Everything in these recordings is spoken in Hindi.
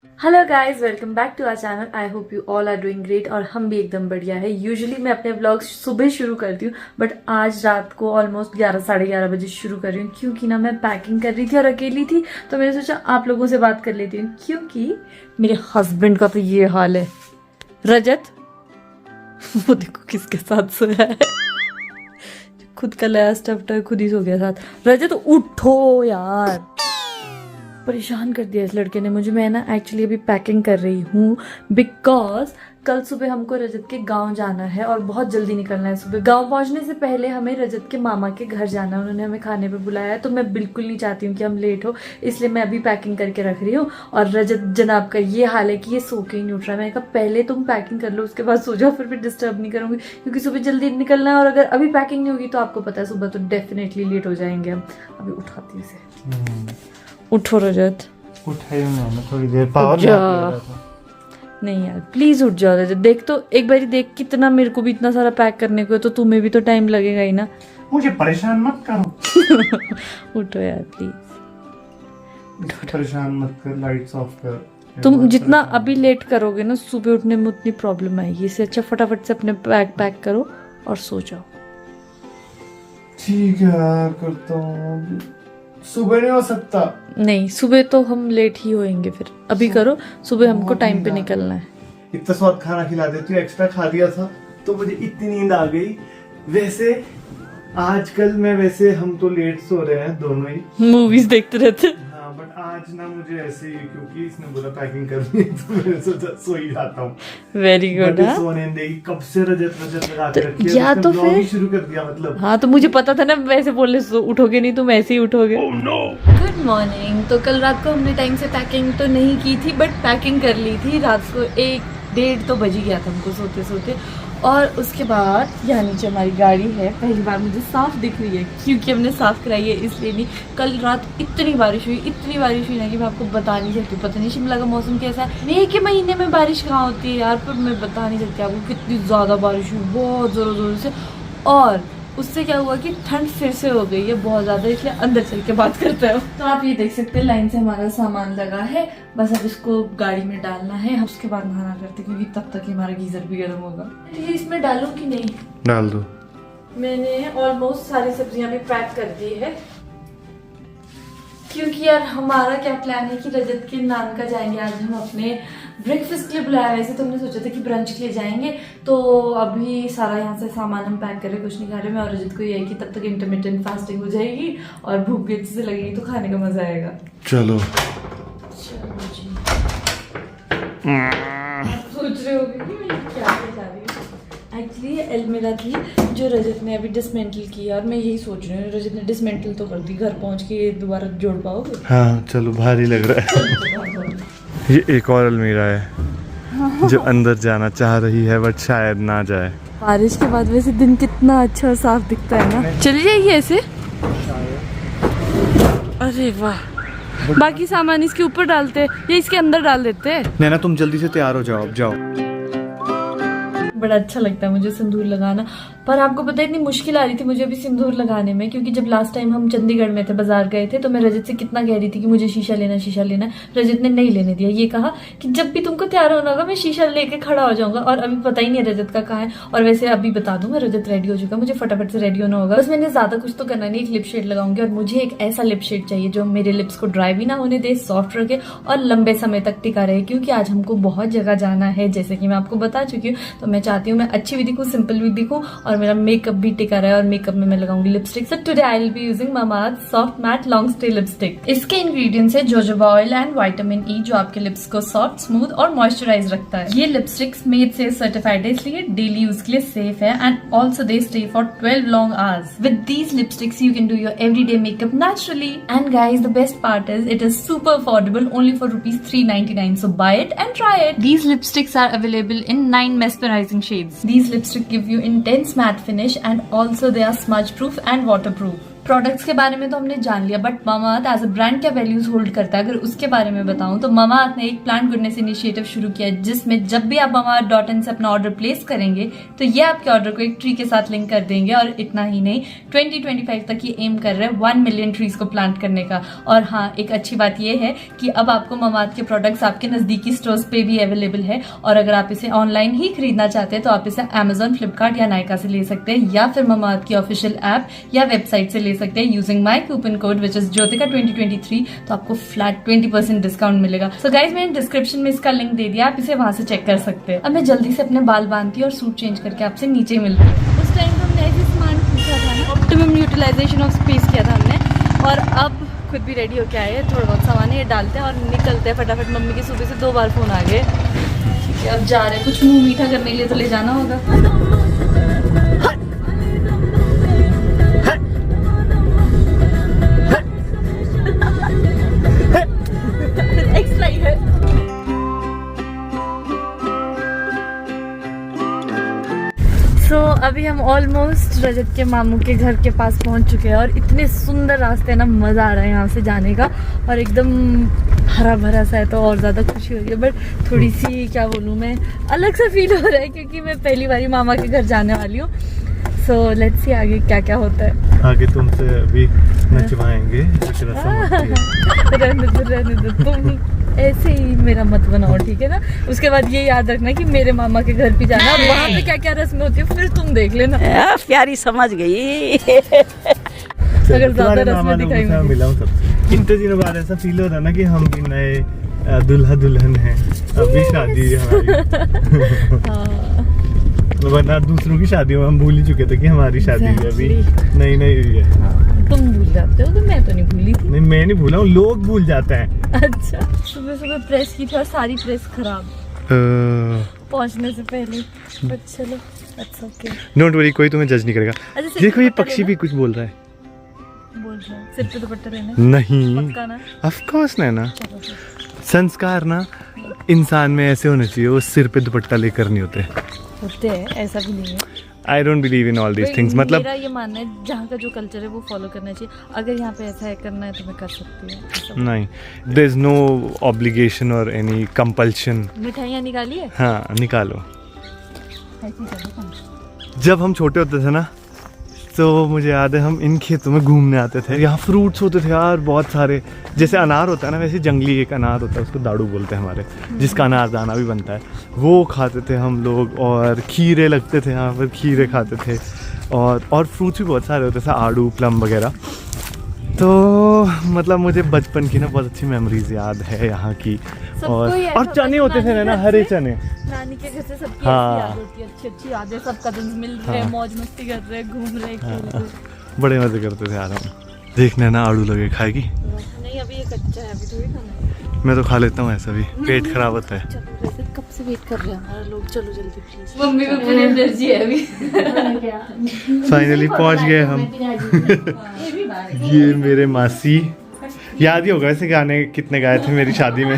Hello guys, welcome back to our channel. I hope you all are doing great और हम भी एकदम बढ़िया है। यूजुअली मैं अपने व्लॉग सुबह शुरू करती हूँ, बट आज रात को ऑलमोस्ट 11 साढ़े 11 बजे शुरू कर रही हूँ, क्योंकि ना मैं पैकिंग कर रही थी और अकेली थी, तो मैंने सोचा आप लोगों से बात कर लेती हूँ। क्योंकि मेरे हस्बैंड का तो ये हाल है, रजत वो देखो किसके साथ सोया है, खुद का लाया स्टफ खुद ही सो गया साथ। रजत उठो यार, परेशान कर दिया इस लड़के ने मुझे। मैं ना एक्चुअली अभी पैकिंग कर रही हूँ बिकॉज कल सुबह हमको रजत के गांव जाना है और बहुत जल्दी निकलना है। सुबह गांव पहुंचने से पहले हमें रजत के मामा के घर जाना है, उन्होंने हमें खाने पे बुलाया है, तो मैं बिल्कुल नहीं चाहती हूँ कि हम लेट हो, इसलिए मैं अभी पैकिंग करके रख रही हूँ। और रजत जनाब का ये हाल है कि ये सो के ही नहीं उठ रहा है। मैंने कहा पहले तुम पैकिंग कर लो, उसके बाद सो जाओ, फिर डिस्टर्ब नहीं करूँगी, क्योंकि सुबह जल्दी निकलना है और अगर अभी पैकिंग नहीं होगी तो आपको पता है सुबह तो डेफिनेटली लेट हो जाएंगे हम। अभी उठाती हूँ इसे। उठो रजत, उठाई मैंने थोड़ी देर पावर नहीं यार प्लीज उठ जाओ रजत। देख तो एक बारी देख, कितना मेरे को भी इतना सारा पैक करने को है, तो तुम्हें भी तो टाइम लगेगा ही ना। मुझे परेशान मत करो। उठो यार प्लीज, परेशान मत कर, लाइट्स ऑफ कर। तुम जितना अभी लेट करोगे ना सुबह उठने में उतनी प्रॉब्लम आएगी। इससे अच्छा फटाफट से अपने बैग पैक करो और सो जाओ। ठीक है करता हूँ, सुबह नहीं हो सकता। नहीं सुबह तो हम लेट ही होएंगे, फिर अभी करो, सुबह हमको टाइम पे निकलना है। इतना स्वाद खाना खिला देती हूँ, एक्स्ट्रा खा दिया था तो मुझे इतनी नींद आ गई। वैसे आजकल मैं वैसे हम तो लेट सो रहे हैं दोनों ही, मूवीज देखते रहते। हाँ बट आज ना मुझे ऐसे ही, क्योंकि इसने बोला पैकिंग करनी है तो मैंने सोचा सो ही जाता हूँ। Very good. सोने देगी कब से रजत लगा के रखी है, या तो उसने vlog फिर ही शुरू कर दिया मतलब। हाँ तो मुझे पता था ना वैसे बोलने से उठोगे नहीं, तुम ऐसे ही उठोगे। Good morning. तो कल रात को हमने टाइम से पैकिंग तो नहीं की थी, बट पैकिंग कर ली थी। रात को 1-1:30 तो बज ही गया था हमको सोते सोते। और उसके बाद यहाँ नीचे हमारी गाड़ी है, पहली बार मुझे साफ दिख रही है, क्योंकि हमने साफ कराई है इसलिए नहीं। कल रात इतनी बारिश हुई ना कि मैं आपको बता नहीं सकती। पता नहीं शिमला का मौसम कैसा है, मई के महीने में बारिश कहाँ होती है यार, पर मैं बता नहीं सकती आपको कितनी ज़्यादा बारिश हुई, बहुत ज़ोर से। और उससे क्या हुआ कि ठंड फिर से हो गई है बहुत ज़्यादा, इसलिए अंदर चल के बात करते हो। तो आप ये देख सकते हैं लाइन से हमारा सामान लगा है, बस अब इसको गाड़ी में डालना है, उसके बाद नहाना करते, क्योंकि तब तक हमारा गीजर भी गर्म होगा। ये इसमें डालूं कि नहीं? डाल दो। मैंने ऑलमोस्ट सारी सब्जियां भी पैक कर दी है, क्योंकि यार हमारा क्या प्लान है कि रजत के नान का जाएंगे आज हम अपने ब्रेकफास्ट के लिए बुलाया। वैसे तो हमने सोचा था कि ब्रंच के लिए जाएंगे, तो अभी सारा यहाँ से सामान हम पैक कर रहे, कुछ नहीं खा रहे। मैं और रजत को ये है कि तब तक इंटरमिटेंट फास्टिंग हो जाएगी और भूख भी अच्छे से लगेगी, तो खाने का मजा आएगा। चलो जी। आप सोच रहे होगे कि मैं क्या जा रही हूँ। एक्चुअली ये अलमीरा थी जो रजत ने अभी डिसमेंटल की, और मैं यही सोच रही हूँ रजत ने डिसमेंटल तो कर दी, घर पहुँच के दोबारा जोड़ पाओगे? हाँ चलो, भारी लग रहा है। ये एक और अलमीरा है जो अंदर जाना चाह रही है बट शायद ना जाए। बारिश के बाद वैसे दिन कितना अच्छा और साफ दिखता है ना। चली जाइए ऐसे। अरे वाह, बाकी सामान इसके ऊपर डालते या इसके अंदर डाल देते। नैना तुम जल्दी से तैयार हो जाओ, अब जाओ। बड़ा अच्छा लगता है मुझे सिंदूर लगाना, पर आपको पता है इतनी मुश्किल आ रही थी मुझे अभी सिंदूर लगाने में, क्योंकि जब लास्ट टाइम हम चंडीगढ़ में थे, बाजार गए थे, तो मैं रजत से कितना कह रही थी कि मुझे शीशा लेना। रजत ने नहीं लेने दिया, ये कहा कि जब भी तुमको तैयार होना होगा मैं शीशा लेके खड़ा हो जाऊंगा। और अभी पता ही नहीं है रजत का कहाँ है। और वैसे अभी बता दूं मैं, रजत रेडी हो चुका, मुझे फटाफट से रेडी होना होगा। बस मैंने ज्यादा कुछ तो करना नहीं, एक लिप शेड लगाऊंगी, और मुझे एक ऐसा लिप शेड चाहिए जो मेरे लिप्स को ड्राई भी ना होने दे, सॉफ्ट रखे और लंबे समय तक टिका रहे, क्योंकि आज हमको बहुत जगह जाना है, जैसे कि मैं आपको बता चुकी हूँ। तो मैं चाहती हूँ मैं अच्छी भी दिखूं, सिंपल भी दिखूं, और मेरा मेकअप भी टिका रहे। और मेकअप में मैं लगाऊंगी lipstick. So today I will be using Mamaearth soft matte long stay lipstick. इसके इंग्रेडिएंट्स है jojoba oil and vitamin E, जो आपके लिप्स को सॉफ्ट, स्मूथ और मॉइस्चराइज रखता है। ये लिपस्टिक्स मेड से सर्टिफाइड है, इसलिए डेली यूज के लिए सेफ है, and also they stay for 12 long hours. With these lipsticks you can do your everyday makeup naturally. And guys the best part is it is super affordable, only for ₹399. So buy it and try it. These lipsticks are available in 9 mesmerizing shades. These lipsticks give you intense matte finish, and also they are smudge proof and waterproof. Products के बारे में तो हमने जान लिया, but Mamaearth as a brand क्या वैल्यूज होल्ड करता है अगर उसके बारे में बताऊं तो मामाअर्थ ने एक प्लांट गुडनेस इनिशिएटिव शुरू किया है, जिसमें जब भी आप मामाअर्थ.in से अपना ऑर्डर प्लेस करेंगे तो ये आपके ऑर्डर को एक ट्री के साथ लिंक कर देंगे। और इतना ही नहीं, 2025 तक ये एम कर रहे हैं 1 मिलियन ट्रीज को प्लांट करने का। और हाँ, एक अच्छी बात ये है कि अब आपको मामाअर्थ के प्रोडक्ट्स आपके नजदीकी स्टोर्स पे भी अवेलेबल है, और अगर आप इसे ऑनलाइन ही खरीदना चाहते हैं तो आप इसे Amazon, फ्लिपकार्ट या नायका से ले सकते हैं, या फिर मामाअर्थ की ऑफिशियल ऐप या वेबसाइट से ले सकते हैं using my coupon code which is Jyotika 2023। तो आपको फ्लैट 20% डिस्काउंट मिलेगा। सो गाइज, मैंने डिस्क्रिप्शन में इसका लिंक दे दिया, आप इसे वहां से चेक कर सकते हैं। अब मैं जल्दी से अपने बाल बांधती हूँ और सूट चेंज करके आपसे नीचे मिलती हूँ। उस टाइम हमने ऐसे सामान पूछा था ना, ऑप्टिमम यूटिलाइजेशन ऑफ स्पेस किया था हमने, और अब खुद भी रेडी होके आए हैं, थोड़ा बहुत सामान है ये डालते हैं और निकलते हैं फटाफट। मम्मी के सुबह से 2 बार फोन आ गए। ठीक है, अब जा रहे हैं, कुछ मुंह मीठा करने के लिए तो ले जाना होगा। एक्स्ट्रा ही है। अभी हम ऑलमोस्ट रजत के मामू के घर के पास पहुंच चुके हैं, और इतने सुंदर रास्ते हैं ना, मज़ा आ रहा है यहाँ से जाने का, और एकदम हरा भरा सा है तो और ज़्यादा खुशी हो रही है। बट थोड़ी सी क्या बोलूँ मैं, अलग सा फील हो रहा है क्योंकि मैं पहली बारी मामा के घर जाने वाली हूँ। सो लेट्स सी आगे क्या क्या होता है। आगे तुमसे अभी नचवाएंगे। रहने दो तुम, ऐसे ही मेरा मत बनाओ, ठीक है ना। उसके बाद ये याद रखना कि मेरे मामा के घर भी जाना, और वहाँ पे क्या क्या रस्में होती है फिर तुम देख लेना। प्यारी समझ गई। अगर ज्यादा रस्में दिखाई मिला हूँ सबसे, इतने दिनों बाद ऐसा फील हो रहा ना कि हम भी नए दुल्हा दुल्हन हैं, अभी शादी है हमारी। वरना दूसरों की शादियों में हम भूल ही चुके थे कि हमारी शादी है, अभी नई नई हुई है। तुम भूल जाते हो, तो मैं तो नहीं भूली थी। नहीं, मैं नहीं भूला हूँ, लोग भूल जाते हैं। अच्छा, सुबह सुबह प्रेस की थी और सारी प्रेस खराब पहुंचने से पहले, बट चलो अच्छा ओके। डोंट वरी, कोई तुम्हें जज नहीं करेगा। देखो ये पक्षी भी कुछ बोल रहा है। बोल रहा है सिर पे दुपट्टा लेना? नहीं, पक्का ना? ऑफ कोर्स नहीं ना। चलो फिर। संस्कार ना इंसान में ऐसे होने चाहिए, वो सिर पे दुपट्टा लेकर नहीं होते हैं, ऐसा भी नहीं है। I don't believe in all these things. मतलब मेरा ये मानना है जहाँ का जो कल्चर है वो फॉलो करना चाहिए। अगर यहाँ पे ऐसा है करना है तो मैं कर सकती हूँ। नहीं, देयर इज नो ऑब्लिगेशन और एनी कंपल्शन। मिठाइयाँ निकाली है? हाँ निकालो। ऐसी करो तुम। जब हम छोटे होते थे ना, तो मुझे याद है हम इन खेतों में घूमने आते थे। यहाँ फ्रूट्स होते थे यार बहुत सारे, जैसे अनार होता है ना, वैसे जंगली एक अनार होता है, उसको दाड़ू बोलते हैं हमारे, जिसका अनारदाना भी बनता है, वो खाते थे हम लोग। और खीरे लगते थे यहाँ पर, खीरे खाते थे। और फ्रूट्स भी बहुत सारे होते थे, आड़ू, प्लम वगैरह। तो मतलब मुझे बचपन की ना बहुत अच्छी मेमोरीज याद है यहाँ की। और चने होते थे ना, हरे चने। नानी के घर से सबकी हाँ। ऐसी याद होती है, अच्छी अच्छी यादें, सब कजन्स मिल रहे हैं, मौज मस्ती कर रहे हैं, घूम रहे हैं, खेल रहे हैं। बड़े मजे करते थे यार हम। देखने ना आड़ू लगे, खाएगी? नहीं, अभी ये कच्चा है, अभी थोड़ी खाना है। मैं तो खा लेता हूँ, ऐसा भी पेट खराब होता है। चलो, वैसे कब से वेट कर रहे हैं हमारा लोग, चलो जल्दी प्लीज। मम्मी को पूरी एनर्जी है अभी। फाइनली पहुंच गए हम। ये मेरे मासी, याद ही होगा वैसे गाने कितने गाए थे मेरी शादी में।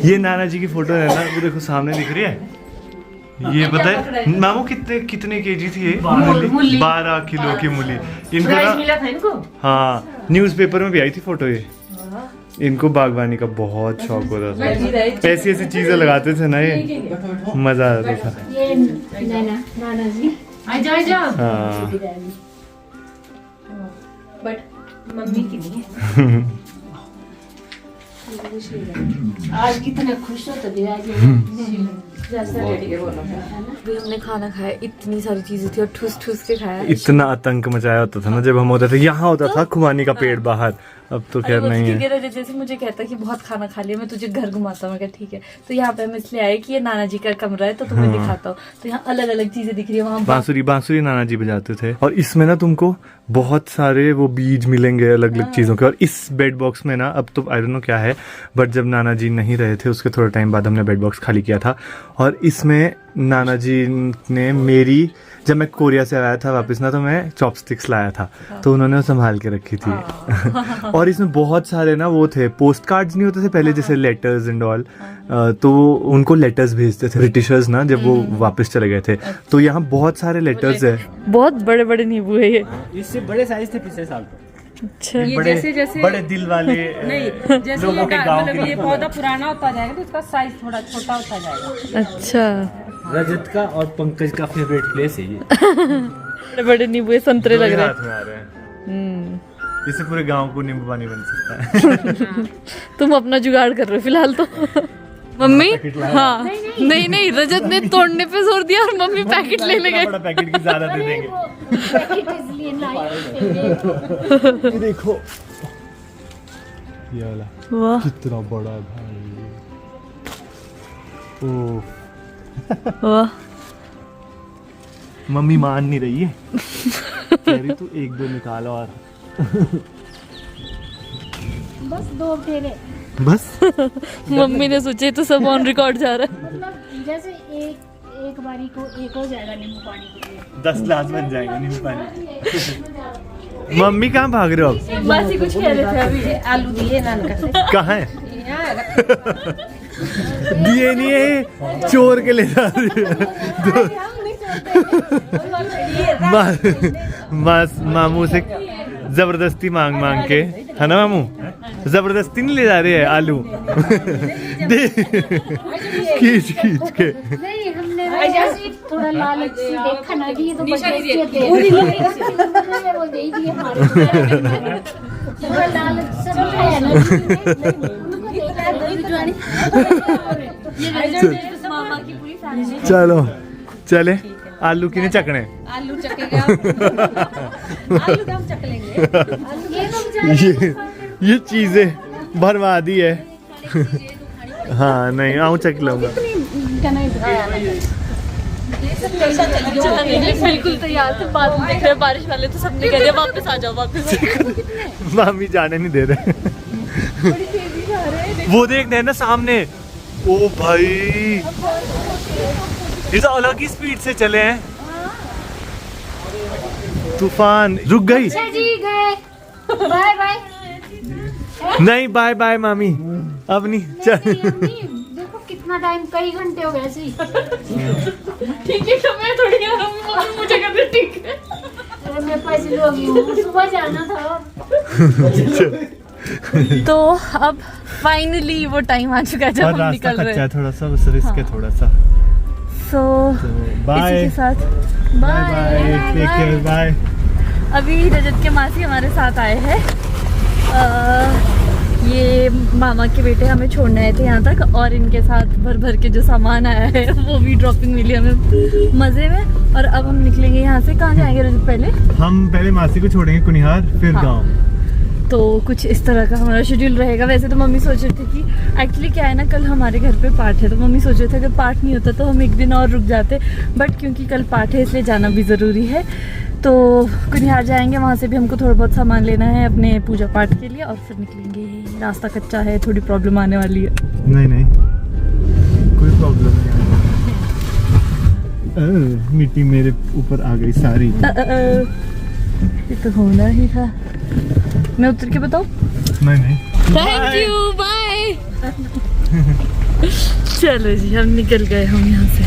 ये नाना जी की फोटो है ना, वो देखो सामने दिख रही है। ये पता है मामू कितने केजी थी ये? 12 किलो की मूली। इनको ना मिला था इनको। हाँ, न्यूज़पेपर में भी आई थी फोटो ये। इनको बागवानी का बहुत शौक होता था, ऐसी ऐसी चीजें लगाते थे ना, ये मजा आता था। ये नाना जी आजा। हाँ बट मम्मी की नहीं है। आज कितना खुश हो तो अभी हमने खाना खाया, इतनी सारी चीजें थी और ठूस ठूस के खाया। इतना आतंक मचाया होता था ना जब हम होते थे। यहाँ होता था खुबानी का पेड़ बाहर, अब तो खैर नहीं है। जैसे मुझे कहता कि बहुत खाना खा लिया, मैं तुझे घर घुमाता हूँ। मैं ठीक है। तो यहाँ पे हम इसलिए आए कि ये नाना जी का कमरा है, तो तुम्हें दिखाता हूँ। तो यहाँ अलग अलग चीजें दिख रही है। वहाँ बांसुरी नाना जी बजाते थे। और इसमें ना तुमको बहुत सारे वो बीज मिलेंगे अलग अलग चीजों के। और इस बेड बॉक्स में ना, अब तो आई डोंट नो क्या है, बट जब नाना जी नहीं रहे थे उसके थोड़े टाइम बाद हमने बेड बॉक्स खाली किया था, और इसमें नाना जी ने मेरी, जब मैं कोरिया से आया था वापस ना, तो मैं चॉपस्टिक्स लाया था, तो उन्होंने वो संभाल के रखी थी। और इसमें बहुत सारे ना वो थे, पोस्ट कार्ड्स नहीं होते थे पहले जैसे लेटर्स एंड ऑल, तो उनको लेटर्स भेजते थे ब्रिटिशर्स ना जब वो वापस चले गए थे, तो यहाँ बहुत सारे लेटर्स है। बहुत बड़े बड़े नींबू है ये। इससे बड़े साइज थे पिछले साल तो। अच्छा, ये जैसे बड़े दिल वाले नहीं, जैसे लोगों के गाँव के ये पौधा पुराना होता जाएगा तो इसका साइज थोड़ा छोटा होता जाएगा। अच्छा, रजत का और पंकज का फेवरेट प्लेस है ये। बड़े बड़े नींबू है, संतरे लग रहे हाथ में आ रहे हैं। हैं। इससे पूरे गांव को नींबू पानी बन सकता है। तुम अपना जुगाड़ कर रहे हो फिलहाल तो। मम्मी, हाँ नहीं रजत ने तोड़ने पे जोर दिया और मम्मी पैकेट लेने गए। बड़ा पैकेट की ज्यादा दे देंगे। ये देखो ये वाला वाह कितना बड़ा है भाई। ओह, वाह, मम्मी मान नहीं रही है, कह रही तू एक दो निकाल और। बस 2 फेरे, बस मम्मी ने सोचे तो सब ऑन रिकॉर्ड जा रहा है। मतलब जैसे एक बारी को एक हो जाएगा नींबू पानी के लिए। 10 ग्लास बन जाएगा नींबू पानी। मम्मी कहाँ भाग रहे हो अब? मासी कुछ कह रहे थे अभी। आलू दिए नान का कहाँ है? दिए नहीं है, चोर के ले जा रही है। मामू से जबरदस्ती मांग के, है ना मामू? जबरदस्ती नहीं ले जा रहे हैं आलू। दे खींच के। नहीं, हमने जैसे थोड़ा लालच से देखा ना कि ये तो बच्चे थे, वो दे ही दिए हमारे को। थोड़ा लालच से दिखाया ना, उनको देखा मामा की पूरी फैमिली। चलो चले, आलू किने चकने? आलू चकेगा। आलू तो हम चक लेंगे। ये चीजें बर्बादी है। हाँ नहीं, आऊँ चक लूंगा। बिल्कुल तैयार थे, बाद में देख रहे बारिश वाले तो सबने कह दिया वापस आ जाओ वापस। मामी जाने नहीं दे रहे। वो देख ना सामने, ओ भाई ये तो अलग ही स्पीड से चले हैं। तूफान रुक गई। जी गए, बाय बाय। नहीं बाय बाय मामी, अब नहीं चल। देखो कितना टाइम, कई घंटे हो गए ऐसे ही। ठीक है, मैं थोड़ी मम्मी मुझे कर रही, ठीक है। अरे मैं पैसे लोगी हूँ, सुबह जाना था। तो अब फाइनली वो टाइम आ चुका है जब हम निकल रहे हैं। थोड़ा सा बस रिस्क है थोड़ा सा। सो बाय इसी के साथ बाय, टेक केयर, बाय। अभी रजत के मासी हमारे साथ आए हैं। ये मामा के बेटे हमें छोड़ने आए थे यहाँ तक, और इनके साथ भर भर के जो सामान आया है वो भी ड्रॉपिंग मिली हमें मजे में। और अब हम निकलेंगे यहाँ से। कहाँ जाएंगे रजत? हम पहले मासी को छोड़ेंगे कुनिहार, फिर गाँव। तो कुछ इस तरह का हमारा शेड्यूल रहेगा। वैसे तो मम्मी सोच रही थी कि एक्चुअली क्या है ना, कल हमारे घर पे पाठ है, तो मम्मी सोच रहे थे अगर पाठ नहीं होता तो हम एक दिन और रुक जाते, बट क्योंकि कल पाठ है इसलिए जाना भी ज़रूरी है। तो कुनिहार जाएंगे, वहाँ से भी हमको थोड़ा बहुत सामान लेना है अपने पूजा पाठ के लिए, और फिर निकलेंगे। रास्ता कच्चा है, थोड़ी प्रॉब्लम आने वाली है। नहीं कोई प्रॉब्लम नहीं। मिट्टी मेरे ऊपर आ गई सारी। ये तो होना ही था। मैं उतर के बताऊं? नहीं थैंक यू, बाय। चलो जी, हम निकल गए हम यहाँ से।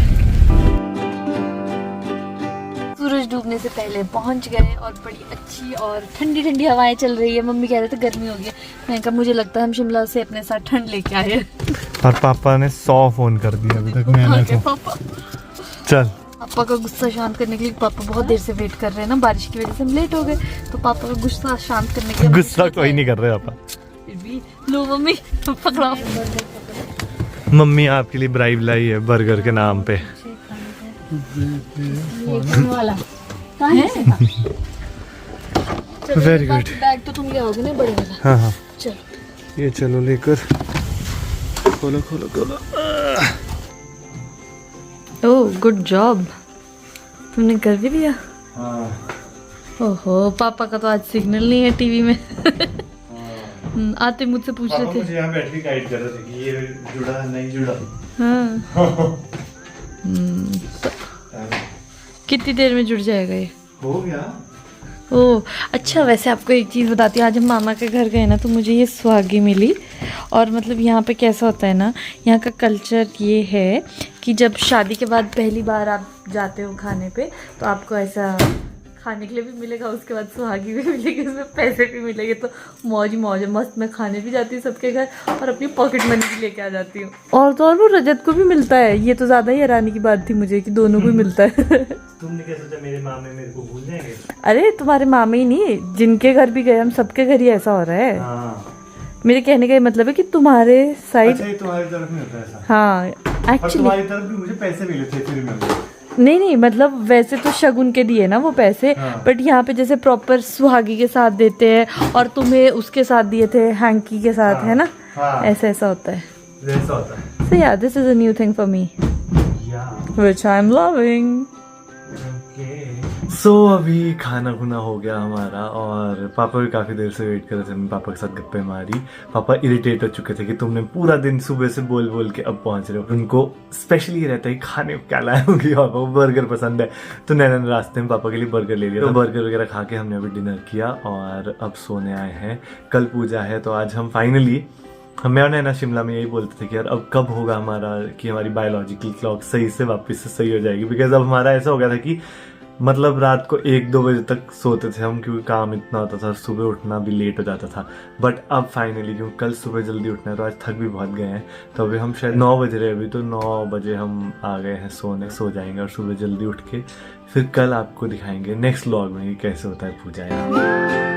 सूरज डूबने से पहले पहुंच गए और बड़ी अच्छी और ठंडी ठंडी हवाएं चल रही है। मम्मी कह रहे थे गर्मी होगी, मैंने कहा मुझे लगता है हम शिमला से अपने साथ ठंड लेके आए हैं। और पापा ने 100 फोन कर दिया अभी तक मैंने तो। पापा, चल पापा का गुस्सा शांत करने के लिए, पापा बहुत देर से वेट कर रहे हैं ना, बारिश की वजह से हम लेट हो गए, तो पापा का गुस्सा शांत करने के लिए गुस्सा कोई नहीं कर रहे पापा। फिर भी लो मम्मी पकड़ाओ। मम्मी आपके लिए ब्राइब लाई है बर्गर के नाम पे। वाला वेरी गुड। बैग तो तुम ले आओगे ना बड़े वाला? हाँ चलो ये चलो लेकर। खोलो खोलो खोलो। ओह गुड जॉब, तुमने कर भी दिया। ओहो, पापा का तो आज सिग्नल नहीं है टीवी में। आते मुझसे पूछ रहे थे। मुझे यहाँ बैटरी गाइड कर रहे थे कि ये जुड़ा नहीं जुड़ा। हाँ तो कितनी देर में जुड़ जाएगा ये? हो गया। ओह अच्छा, वैसे आपको एक चीज़ बताती हूँ, आज हम मामा के घर गए ना तो मुझे ये सुहागी मिली। और मतलब यहाँ पे कैसा होता है ना, यहाँ का कल्चर ये है कि जब शादी के बाद पहली बार आप जाते हो खाने पे तो आपको ऐसा खाने के लिए भी मिलेगा, उसके बाद सुहागी भी मिलेगी, उसमें पैसे भी मिलेंगे। तो मौज मौज मस्त, मैं खाने भी जाती हूँ सबके घर और अपनी पॉकेट मनी भी लेके आ जाती हूँ। और तो और वो रजत को भी मिलता है, ये तो ज़्यादा ही हैरानी की बात थी मुझे कि दोनों को ही मिलता है। तुमने क्या सोचा मेरे मामे मेरे को भूल जाएंगे? अरे तुम्हारे मामे ही नहीं, जिनके घर भी गए हम सबके घर ही ऐसा हो रहा है। हाँ। मेरे कहने का ये मतलब है कि तुम्हारे साइड, अच्छा, ये तुम्हारी तरफ नहीं होता ऐसा? हाँ और एक्चुअली तुम्हारी तरफ भी मुझे पैसे मिले थे फिर में। नहीं मतलब वैसे तो शगुन के दिए ना वो पैसे, हाँ। बट यहाँ पे जैसे प्रॉपर सुहागी के साथ देते हैं और तुम्हें उसके साथ दिए थे हैंकी के साथ, हाँ। है ना? हाँ। ऐसा होता है। वैसा होता है। So yeah, this is a new thing for me, which I'm loving. सो अभी खाना खुना हो गया हमारा और पापा भी काफ़ी देर से वेट कर रहे थे। हमने पापा के साथ गप्पे मारी। पापा इरिटेट हो चुके थे कि तुमने पूरा दिन सुबह से बोल बोल के अब पहुंच रहे हो। उनको स्पेशली रहता है खाने को क्या लाए होंगे, पापा को बर्गर पसंद है तो नैना ने रास्ते में पापा के लिए बर्गर ले लिया। तो बर्गर वगैरह खा के हमने अभी डिनर किया और अब सोने आए हैं। कल पूजा है तो आज हम फाइनली, मैं और नैना शिमला में यही बोलते थे कि यार अब कब होगा हमारा कि हमारी बायोलॉजिकल क्लॉक सही से वापस से सही हो जाएगी। बिकॉज अब हमारा ऐसा हो गया था कि मतलब रात को 1-2 बजे तक सोते थे हम, क्योंकि काम इतना होता था, सुबह उठना भी लेट हो जाता था। बट अब फाइनली क्योंकि कल सुबह जल्दी उठना है तो आज थक भी बहुत गए हैं, तो अभी हम शायद 9 बज रहे, अभी तो 9 बजे हम आ गए हैं सोने, सो जाएंगे और सुबह जल्दी उठ के फिर कल आपको दिखाएंगे नेक्स्ट व्लॉग में कि कैसे होता है पूजा यहाँ।